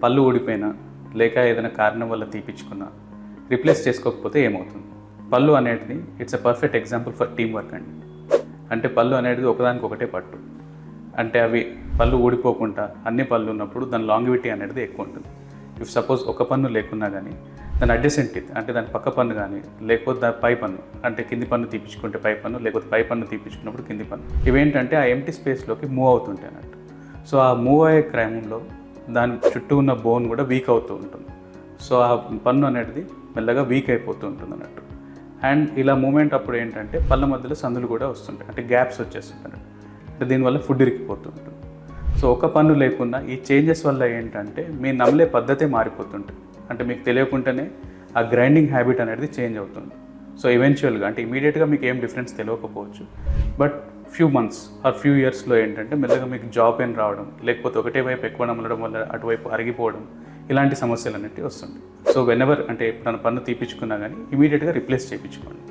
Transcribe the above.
పళ్ళు ఊడిపోయినా లేక ఏదైనా కారణం వల్ల తీపించుకున్నా రిప్లేస్ చేసుకోకపోతే ఏమవుతుంది? పళ్ళు అనేది it's a perfect example for team work అండి. అంటే పళ్ళు అనేది ఒకదానికి ఒకటే పట్టు. అంటే అవి పళ్ళు ఊడిపోకుండా అన్ని పళ్ళు ఉన్నప్పుడు దాని లాంగివిటీ అనేది ఎక్కువ ఉంటుంది. ఇఫ్ సపోజ్ ఒక పన్ను లేకున్నా కానీ దాని అడ్జసెంట్ టీత్ అంటే దాని పక్క పన్ను కానీ లేకపోతే దాని పై పన్ను అంటే కింది పన్ను తీపించుకుంటే పై పన్ను, లేకపోతే పై పన్ను తీపించుకున్నప్పుడు కింది పన్ను, ఇవేంటంటే ఆ ఎంటీ స్పేస్లోకి మూవ్ అవుతుంటాయి అన్నట్టు. సో ఆ మూవ్ అయ్యే క్రమంలో దాని చుట్టూ ఉన్న బోన్ కూడా వీక్ అవుతూ ఉంటుంది. సో ఆ పన్ను అనేది మెల్లగా వీక్ అయిపోతూ ఉంటుంది అన్నట్టు. అండ్ ఇలా మూమెంట్ అప్పుడు ఏంటంటే పళ్ళ మధ్యలో సందులు కూడా వస్తుంటాయి, అంటే గ్యాప్స్ వచ్చేస్తుంటాయి. అంటే దీనివల్ల ఫుడ్ ఇరికిపోతూ ఉంటుంది. సో ఒక పన్ను లేకున్నా ఈ చేంజెస్ వల్ల ఏంటంటే మీ నమిలే పద్ధతే మారిపోతుంటుంది. అంటే మీకు తెలియకుండానే ఆ గ్రైండింగ్ హ్యాబిట్ అనేది చేంజ్ అవుతుంది. సో ఈవెన్చువల్గా అంటే ఇమీడియట్గా మీకు ఏం డిఫరెన్స్ తెలియకపోవచ్చు, but few months or few ఇయర్స్లో ఏంటంటే మెల్లగా మీకు జా పెయిన్ రావడం, లేకపోతే ఒకటే వైపు ఎక్కువ నమలడం వల్ల అటువైపు అరిగిపోవడం, ఇలాంటి సమస్యలు అనేవి వస్తుంది. సో వెనెవర్ అంటే ఎప్పుడైనా పన్ను తీపించుకున్నా కానీ ఇమీడియట్గా రిప్లేస్ చేయించుకోండి.